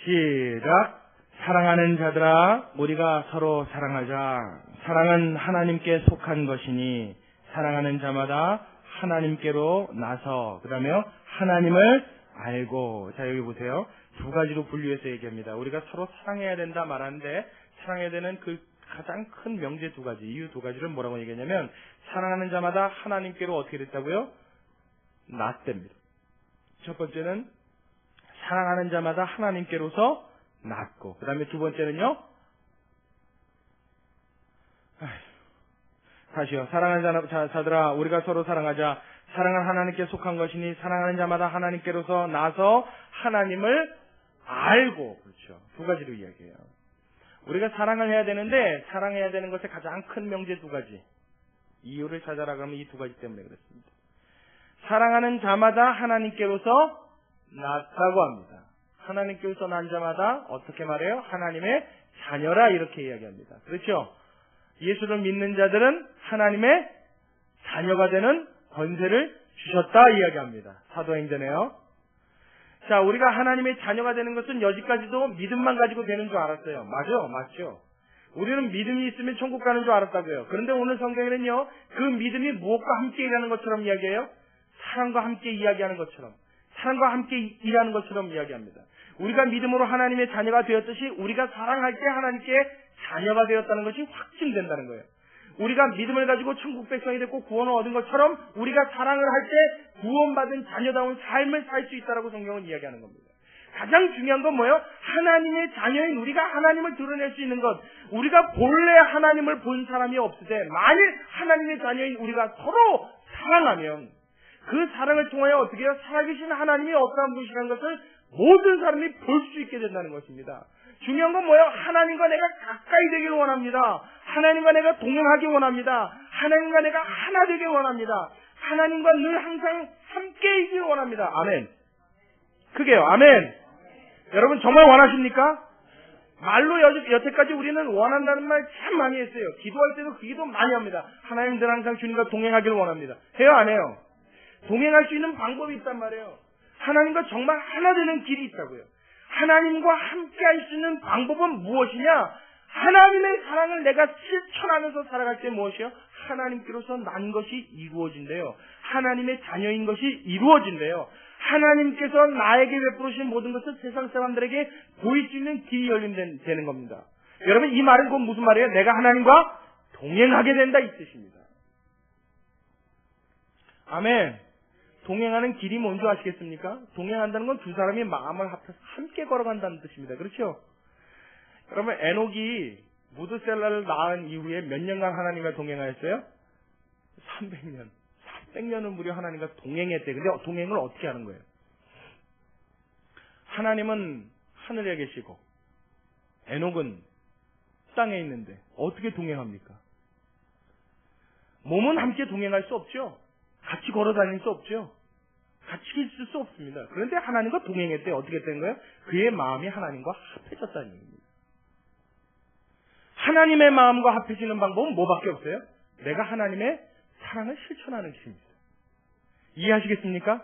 시작. 사랑하는 자들아 우리가 서로 사랑하자. 사랑은 하나님께 속한 것이니 사랑하는 자마다 하나님께로 나서 그 다음에 하나님을 알고. 자, 여기 보세요. 두 가지로 분류해서 얘기합니다. 우리가 서로 사랑해야 된다 말하는데 사랑해야 되는 그 가장 큰 명제 두 가지, 이유 두 가지를 뭐라고 얘기하냐면 사랑하는 자마다 하나님께로 어떻게 됐다고요? 났답니다. 첫 번째는 사랑하는 자마다 하나님께로서 낮고, 그 다음에 두 번째는요, 다시요. 사랑하는 자들아, 우리가 서로 사랑하자. 사랑은 하나님께 속한 것이니 사랑하는 자마다 하나님께로서 나서 하나님을 알고. 그렇죠. 두 가지로 이야기해요. 우리가 사랑을 해야 되는데 사랑해야 되는 것의 가장 큰 명제 두 가지. 이유를 찾아라 그러면 이 두 가지 때문에 그렇습니다. 사랑하는 자마다 하나님께로서 났다고 합니다. 하나님께로서 난 자마다 어떻게 말해요? 하나님의 자녀라 이렇게 이야기합니다. 그렇죠? 예수를 믿는 자들은 하나님의 자녀가 되는 권세를 주셨다 이야기합니다. 사도행전에요. 자, 우리가 하나님의 자녀가 되는 것은 여지까지도 믿음만 가지고 되는 줄 알았어요. 맞죠? 우리는 믿음이 있으면 천국 가는 줄 알았다고요. 그런데 오늘 성경에는요, 그 믿음이 무엇과 함께 일하는 것처럼 이야기해요? 사랑과 함께 이야기하는 것처럼, 사랑과 함께 일하는 것처럼 이야기합니다. 우리가 믿음으로 하나님의 자녀가 되었듯이 우리가 사랑할 때 하나님께 자녀가 되었다는 것이 확증된다는 거예요. 우리가 믿음을 가지고 천국 백성이 됐고 구원을 얻은 것처럼 우리가 사랑을 할 때 구원받은 자녀다운 삶을 살 수 있다라고 성경은 이야기하는 겁니다. 가장 중요한 건 뭐예요? 하나님의 자녀인 우리가 하나님을 드러낼 수 있는 것. 우리가 본래 하나님을 본 사람이 없을 때 만일 하나님의 자녀인 우리가 서로 사랑하면 그 사랑을 통하여 어떻게 해요? 살아계신 하나님이 어떠한 분이라는 것을 모든 사람이 볼 수 있게 된다는 것입니다. 중요한 건 뭐예요? 하나님과 내가 가까이 되길 원합니다. 하나님과 내가 동행하기 원합니다. 하나님과 내가 하나 되길 원합니다. 하나님과 늘 항상 함께 있길 원합니다. 아멘. 크게요. 아멘. 여러분 정말 원하십니까? 말로 여태까지 우리는 원한다는 말 참 많이 했어요. 기도할 때도 그 기도 많이 합니다. 하나님 늘 항상 주님과 동행하길 원합니다. 해요 안 해요? 동행할 수 있는 방법이 있단 말이에요. 하나님과 정말 하나 되는 길이 있다고요. 하나님과 함께 할 수 있는 방법은 무엇이냐? 하나님의 사랑을 내가 실천하면서 살아갈 때 무엇이요? 하나님께로서 난 것이 이루어진대요. 하나님의 자녀인 것이 이루어진대요. 하나님께서 나에게 베푸신 모든 것을 세상 사람들에게 보일 수 있는 길이 열린다는 겁니다. 여러분 이 말은 곧 무슨 말이에요? 내가 하나님과 동행하게 된다 이 뜻입니다. 아멘. 동행하는 길이 뭔지 아시겠습니까? 동행한다는 건 두 사람이 마음을 합해서 함께 걸어간다는 뜻입니다. 그렇죠? 여러분 에녹이 무드셀라를 낳은 이후에 몇 년간 하나님과 동행하였어요? 300년. 300년을 무려 하나님과 동행했대. 근데 동행을 어떻게 하는 거예요? 하나님은 하늘에 계시고 에녹은 땅에 있는데 어떻게 동행합니까? 몸은 함께 동행할 수 없죠. 같이 걸어 다닐 수 없죠. 같이 있을 수 없습니다. 그런데 하나님과 동행했대. 어떻게 된 거예요? 그의 마음이 하나님과 합해졌다는 얘기입니다. 하나님의 마음과 합해지는 방법은 뭐밖에 없어요? 내가 하나님의 사랑을 실천하는 길입니다. 이해하시겠습니까?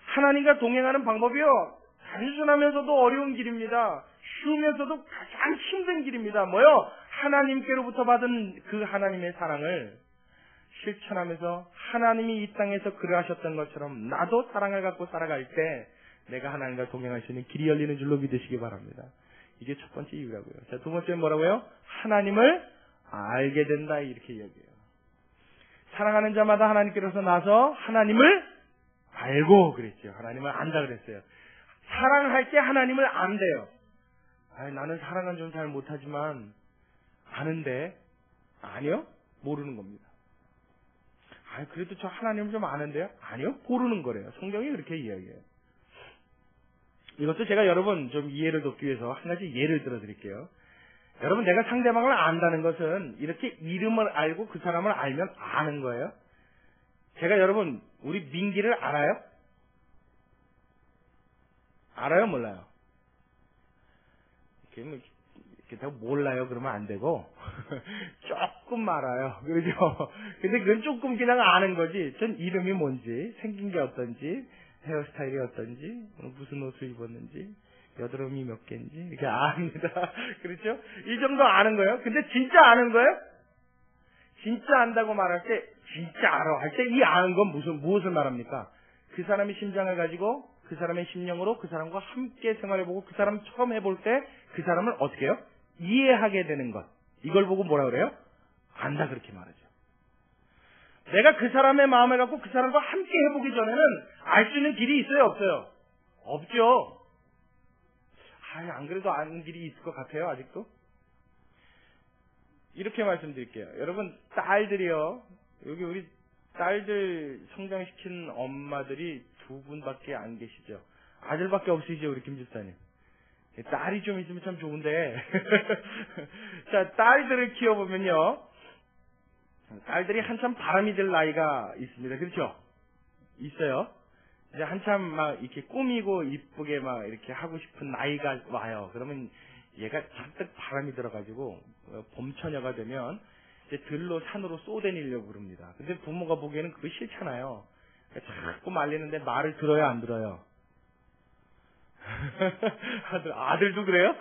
하나님과 동행하는 방법이요. 단순하면서도 어려운 길입니다. 쉬우면서도 가장 힘든 길입니다. 뭐요? 하나님께로부터 받은 그 하나님의 사랑을 실천하면서 하나님이 이 땅에서 그러하셨던 것처럼 나도 사랑을 갖고 살아갈 때 내가 하나님과 동행할 수 있는 길이 열리는 줄로 믿으시기 바랍니다. 이게 첫 번째 이유라고요. 자, 두 번째는 뭐라고요? 하나님을 알게 된다 이렇게 이야기해요. 사랑하는 자마다 하나님께로서 나서 하나님을 알고 그랬죠. 하나님을 안다 그랬어요. 사랑할 때 하나님을 안대요. 나는 사랑은 좀 잘 못하지만 아는데 아니요? 모르는 겁니다. 그래도 저 하나님을 좀 아는데요? 아니요? 모르는 거래요. 성경이 그렇게 이야기해요. 이것도 제가 여러분 좀 이해를 돕기 위해서 한 가지 예를 들어 드릴게요. 여러분 내가 상대방을 안다는 것은 이렇게 이름을 알고 그 사람을 알면 아는 거예요. 제가 여러분 우리 민기를 알아요? 알아요? 몰라요? 이렇게 몰라요 그러면 안 되고 조금 알아요. 그렇죠? 근데 그건 조금 그냥 아는 거지. 전 이름이 뭔지, 생긴 게 어떤지, 헤어스타일이 어떤지, 무슨 옷을 입었는지, 여드름이 몇 개인지 이렇게 압니다. 그렇죠? 이 정도 아는 거예요. 근데 진짜 아는 거예요? 진짜 안다고 말할 때 진짜 알아 할 때 이 아는 건 무엇을 말합니까? 그 사람의 심장을 가지고 그 사람의 심령으로 그 사람과 함께 생활해보고 그 사람 처음 해볼 때 그 사람을 어떻게 해요? 이해하게 되는 것. 이걸 보고 뭐라 그래요? 안다 그렇게 말하죠. 내가 그 사람의 마음을 갖고 그 사람과 함께 해보기 전에는 알 수 있는 길이 있어요? 없어요? 없죠. 안 그래도 아는 길이 있을 것 같아요 아직도? 이렇게 말씀드릴게요. 여러분 딸들이요. 여기 우리 딸들 성장시킨 엄마들이 두 분밖에 안 계시죠. 아들밖에 없으시죠 우리 김 집사님. 딸이 좀 있으면 참 좋은데 자 딸들을 키워보면요. 딸들이 한참 바람이 들 나이가 있습니다. 그렇죠? 있어요. 이제 한참 막 이렇게 꾸미고 이쁘게 막 이렇게 하고 싶은 나이가 와요. 그러면 얘가 잔뜩 바람이 들어가지고 봄처녀가 되면 이제 들로 산으로 쏘대니려고 그럽니다. 근데 부모가 보기에는 그거 싫잖아요. 자꾸 말리는데 말을 들어요, 안 들어요? 아들도 그래요?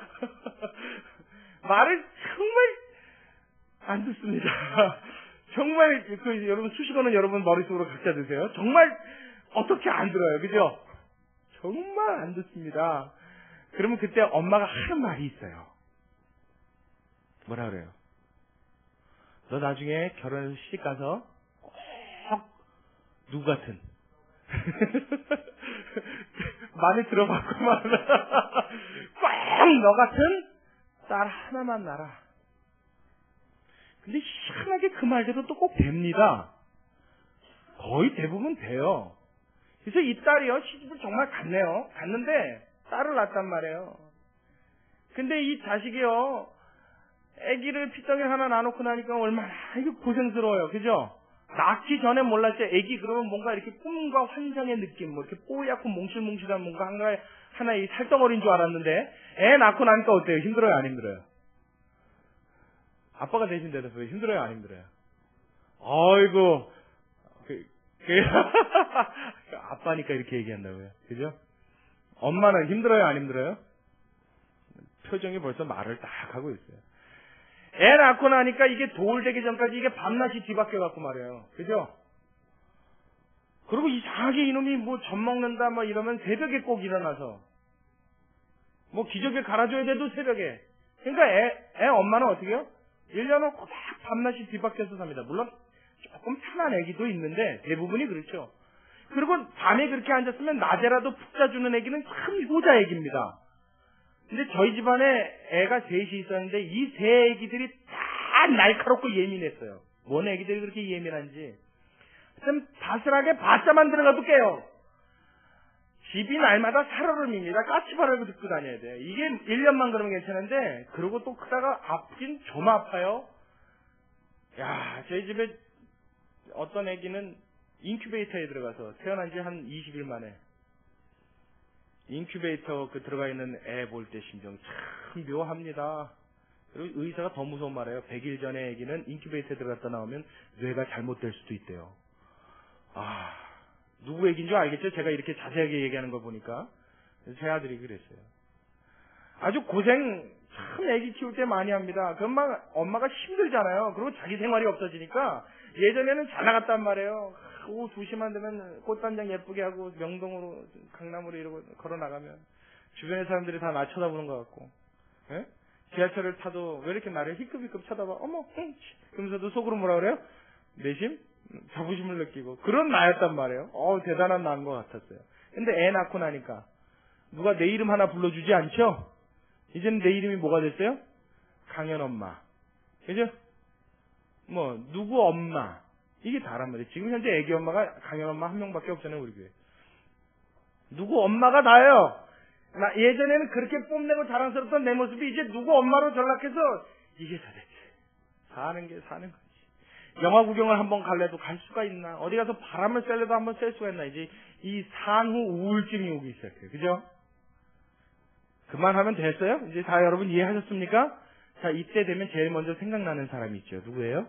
말을 정말 안 듣습니다. 정말 여러분 수식어는 여러분 머릿속으로 각자 드세요. 정말 어떻게 안 들어요, 그죠? 정말 안 듣습니다. 그러면 그때 엄마가 하는 말이 있어요. 뭐라 그래요? 너 나중에 결혼해서 시집 가서 꼭 누구 같은 많이 들어봤구만. 꼭 너 같은 딸 하나만 낳아. 근데 희한하게 그 말대로 또 꼭 됩니다. 거의 대부분 돼요. 그래서 이 딸이요, 시집을 정말 갔네요. 갔는데 딸을 낳았단 말이에요. 근데 이 자식이요, 아기를 핏덩이 하나 놔놓고 나니까 얼마나 이거 고생스러워요. 그죠? 낳기 전에 몰랐죠. 아기 그러면 뭔가 이렇게 꿈과 환상의 느낌, 뭐 이렇게 뽀얗고 몽실몽실한 뭔가 하나의 살덩어리인 줄 알았는데, 애 낳고 나니까 어때요? 힘들어요? 안 힘들어요? 아빠가 대신 대답해요. 힘들어요? 안 힘들어요? 아이고, 아빠니까 이렇게 얘기한다고요. 그죠? 엄마는 힘들어요? 안 힘들어요? 표정이 벌써 말을 딱 하고 있어요. 애 낳고 나니까 이게 돌 되기 전까지 이게 밤낮이 뒤바뀌어갖고 말이에요. 그죠? 그리고 이상하게 이놈이 뭐 젖 먹는다 뭐 이러면 새벽에 꼭 일어나서 뭐 기저귀 갈아줘야 돼도 새벽에. 그러니까 애 엄마는 어떻게 해요? 1년을 꼬박 밤낮이 뒤바뀌어서 삽니다. 물론 조금 편한 애기도 있는데 대부분이 그렇죠. 그리고 밤에 그렇게 앉았으면 낮에라도 푹 자주는 애기는 참 효자 애기입니다. 근데 저희 집안에 애가 셋이 있었는데 이 세 애기들이 다 날카롭고 예민했어요. 뭔 애기들이 그렇게 예민한지. 좀 바스락에 바자만 들어가도 깨요. 집이 날마다 살얼음입니다. 까치바람을 듣고 다녀야 돼요. 이게 1년만 그러면 괜찮은데 그러고 또 크다가 아프긴 좀 아파요. 야, 저희 집에 어떤 애기는 인큐베이터에 들어가서 태어난 지 한 20일 만에 인큐베이터 들어가 있는 애 볼 때 심정 참 묘합니다. 그리고 의사가 더 무서운 말이에요. 100일 전에 애기는 인큐베이터에 들어갔다 나오면 뇌가 잘못될 수도 있대요. 아, 누구 얘기인 줄 알겠죠? 제가 이렇게 자세하게 얘기하는 거 보니까. 제 아들이 그랬어요. 아주 고생 참 애기 키울 때 많이 합니다. 그럼 막 엄마가 힘들잖아요. 그리고 자기 생활이 없어지니까 예전에는 잘 나갔단 말이에요. 오후 2시만 되면 꽃단장 예쁘게 하고 명동으로 강남으로 이러고 걸어 나가면 주변의 사람들이 다 나 쳐다보는 것 같고, 예? 지하철을 타도 왜 이렇게 나를 희급희급 쳐다봐? 어머, 그러면서도 속으로 뭐라 그래요? 내심? 자부심을 느끼고 그런 나였단 말이에요. 대단한 나인 것 같았어요. 근데 애 낳고 나니까 누가 내 이름 하나 불러주지 않죠? 이제는 내 이름이 뭐가 됐어요? 강연 엄마. 그죠? 뭐 누구 엄마. 이게 다란 말이에요. 지금 현재 애기 엄마가 강연 엄마 한 명밖에 없잖아요, 우리 교회. 누구 엄마가 나예요. 예전에는 그렇게 뽐내고 자랑스럽던 내 모습이 이제 누구 엄마로 전락해서 이게 도대체 사는 거지. 영화 구경을 한번 갈래도 갈 수가 있나? 어디 가서 바람을 쐬려도 한번 쐴 수가 있나? 이제 이 산후 우울증이 오기 시작해요. 그죠? 그만하면 됐어요? 이제 다 여러분 이해하셨습니까? 자, 이때 되면 제일 먼저 생각나는 사람이 있죠. 누구예요?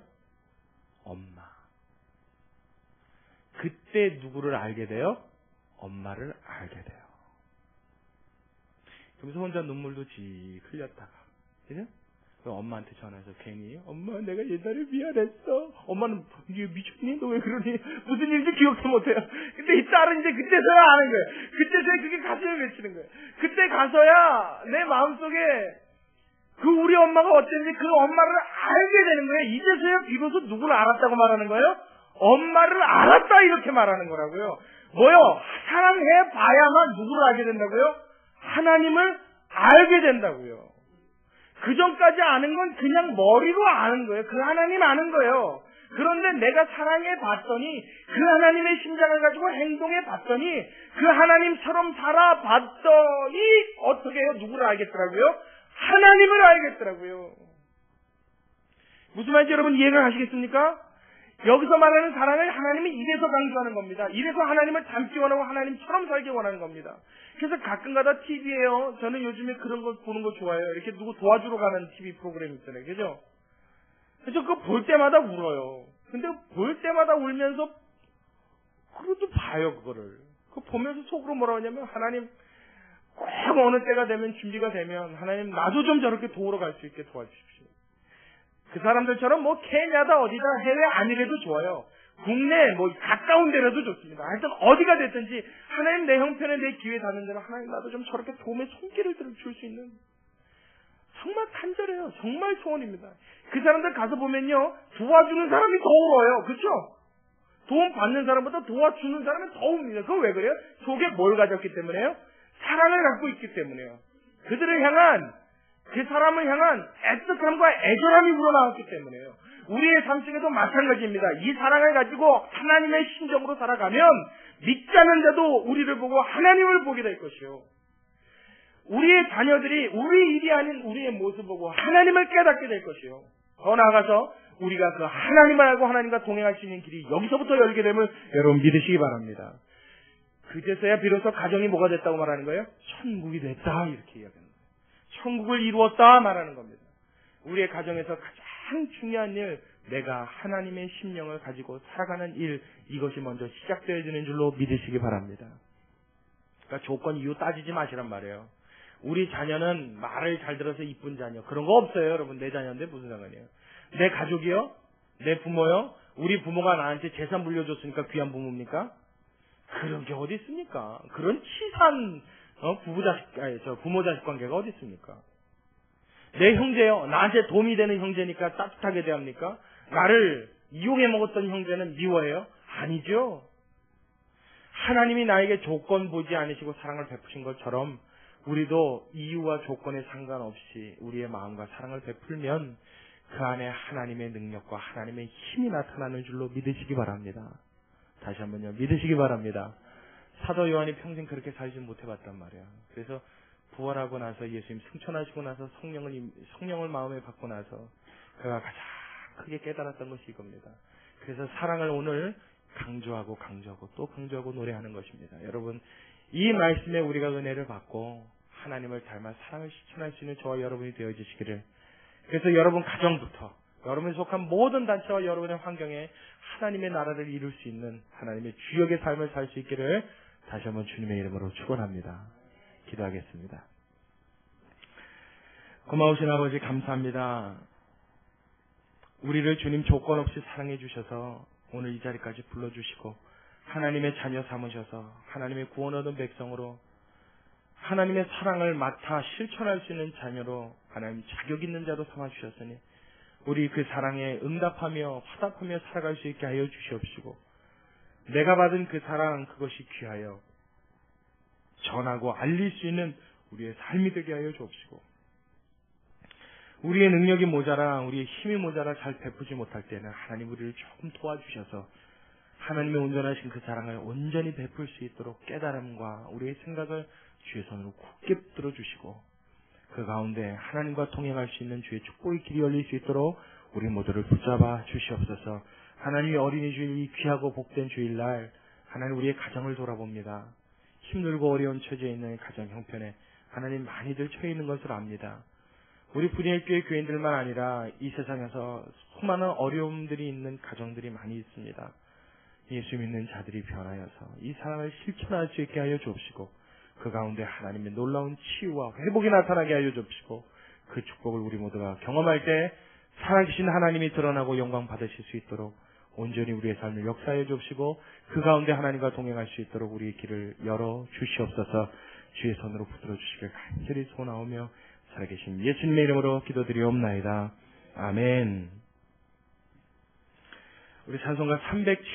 엄마. 그때 누구를 알게 돼요? 엄마를 알게 돼요. 그러면서 혼자 눈물도 지 흘렸다가, 그죠? 엄마한테 전화해서 괜히 엄마 내가 옛날에 미안했어. 엄마는 이게 미쳤니? 너 왜 그러니? 무슨 일인지 기억도 못해요. 근데 이 딸은 이제 그때서야 아는 거예요. 그때서야 그게 가슴에 맺히는 거예요. 그때 가서야 내 마음속에 그 우리 엄마가 어땠는지 그 엄마를 알게 되는 거예요. 이제서야 비로소 누구를 알았다고 말하는 거예요? 엄마를 알았다 이렇게 말하는 거라고요. 뭐요? 사랑해 봐야만 누구를 알게 된다고요? 하나님을 알게 된다고요. 그 전까지 아는 건 그냥 머리로 아는 거예요. 그 하나님 아는 거예요. 그런데 내가 사랑해 봤더니 그 하나님의 심장을 가지고 행동해 봤더니 그 하나님처럼 살아봤더니 어떻게 해요? 누구를 알겠더라고요? 하나님을 알겠더라고요. 무슨 말인지 여러분 이해가 가시겠습니까? 여기서 말하는 사랑을 하나님이 이래서 강조하는 겁니다. 이래서 하나님을 닮기 원하고 하나님처럼 살기 원하는 겁니다. 그래서 가끔가다 TV에요. 저는 요즘에 그런 거 보는 거 좋아해요. 이렇게 누구 도와주러 가는 TV 프로그램 있잖아요. 그죠? 그래서 그거 볼 때마다 울어요. 근데 볼 때마다 울면서 그래도 봐요, 그거를. 그거 보면서 속으로 뭐라고 하냐면 하나님 꼭 어느 때가 되면 준비가 되면 하나님 나도 좀 저렇게 도우러 갈 수 있게 도와주십시오. 그 사람들처럼 뭐 케냐다 어디다 해외 아니래도 좋아요. 국내 뭐 가까운 데라도 좋습니다. 하여튼 어디가 됐든지 하나님 내 형편에 내 기회 닿는 대로 하나님 나도 좀 저렇게 도움의 손길을 줄 수 있는 정말 간절해요. 정말 소원입니다. 그 사람들 가서 보면요 도와주는 사람이 더 울어요. 그렇죠? 도움 받는 사람보다 도와주는 사람이 더 옵니다. 그거 왜 그래요? 속에 뭘 가졌기 때문에요? 사랑을 갖고 있기 때문에요. 그들을 향한, 그 사람을 향한 애틋함과 애절함이 우러나왔기 때문에요. 우리의 삶 속에도 마찬가지입니다. 이 사랑을 가지고 하나님의 심정으로 살아가면 믿지 않는 자도 우리를 보고 하나님을 보게 될 것이요. 우리의 자녀들이 우리 일이 아닌 우리의 모습을 보고 하나님을 깨닫게 될 것이요. 더 나아가서 우리가 그 하나님을 알고 하나님과 동행할 수 있는 길이 여기서부터 열게 됨을 여러분 믿으시기 바랍니다. 그제서야 비로소 가정이 뭐가 됐다고 말하는 거예요? 천국이 됐다 이렇게 이야기하는 거예요. 천국을 이루었다 말하는 겁니다. 우리의 가정에서 가장 중요한 일, 내가 하나님의 심령을 가지고 살아가는 일, 이것이 먼저 시작되어지는 줄로 믿으시기 바랍니다. 그러니까 조건 이유 따지지 마시란 말이에요. 우리 자녀는 말을 잘 들어서 이쁜 자녀, 그런 거 없어요. 여러분, 내 자녀인데 무슨 상관이에요? 내 가족이요? 내 부모요? 우리 부모가 나한테 재산 물려줬으니까 귀한 부모입니까? 그런 게 어디 있습니까? 그런 치산 부모 자식 관계가 어디 있습니까? 내 형제요, 나한테 도움이 되는 형제니까 따뜻하게 대합니까? 나를 이용해 먹었던 형제는 미워해요? 아니죠. 하나님이 나에게 조건 보지 않으시고 사랑을 베푸신 것처럼 우리도 이유와 조건에 상관없이 우리의 마음과 사랑을 베풀면 그 안에 하나님의 능력과 하나님의 힘이 나타나는 줄로 믿으시기 바랍니다. 다시 한번요, 믿으시기 바랍니다. 사도 요한이 평생 그렇게 살지 못해봤단 말이야. 그래서 부활하고 나서 예수님 승천하시고 나서 성령을 마음에 받고 나서 그가 가장 크게 깨달았던 것이 이겁니다. 그래서 사랑을 오늘 강조하고 또 강조하고 노래하는 것입니다. 여러분, 이 말씀에 우리가 은혜를 받고 하나님을 닮아 사랑을 실천할 수 있는 저와 여러분이 되어주시기를, 그래서 여러분 가정부터 여러분이 속한 모든 단체와 여러분의 환경에 하나님의 나라를 이룰 수 있는 하나님의 주역의 삶을 살 수 있기를 다시 한번 주님의 이름으로 축원합니다. 기도하겠습니다. 고마우신 아버지 감사합니다. 우리를 주님 조건 없이 사랑해 주셔서 오늘 이 자리까지 불러주시고 하나님의 자녀 삼으셔서 하나님의 구원 얻은 백성으로 하나님의 사랑을 맡아 실천할 수 있는 자녀로 하나님 자격 있는 자로 삼아주셨으니 우리 그 사랑에 응답하며 화답하며 살아갈 수 있게 하여 주시옵시고, 내가 받은 그 사랑 그것이 귀하여 전하고 알릴 수 있는 우리의 삶이 되게 하여 주옵시고, 우리의 능력이 모자라 우리의 힘이 모자라 잘 베푸지 못할 때는 하나님 우리를 조금 도와주셔서 하나님의 온전하신 그 사랑을 온전히 베풀 수 있도록 깨달음과 우리의 생각을 주의 손으로 굳게 붙들어 주시고, 그 가운데 하나님과 동행할 수 있는 주의 축복의 길이 열릴 수 있도록 우리 모두를 붙잡아 주시옵소서. 하나님의 어린이 주일, 이 귀하고 복된 주일날 하나님 우리의 가정을 돌아봅니다. 힘들고 어려운 처지에 있는 가정 형편에 하나님 많이들 처해 있는 것을 압니다. 우리 분일교회 교인들만 아니라 이 세상에서 수많은 어려움들이 있는 가정들이 많이 있습니다. 예수 믿는 자들이 변하여서 이 사랑을 실천할 수 있게 하여 주옵시고, 그 가운데 하나님의 놀라운 치유와 회복이 나타나게 하여 주옵시고, 그 축복을 우리 모두가 경험할 때 살아계신 하나님이 드러나고 영광 받으실 수 있도록 온전히 우리의 삶을 역사해 주옵시고, 그 가운데 하나님과 동행할 수 있도록 우리의 길을 열어 주시옵소서. 주의 손으로 붙들어 주시길 간절히 소원하오며 살아계신 예수님의 이름으로 기도드리옵나이다. 아멘. 우리 찬송가 307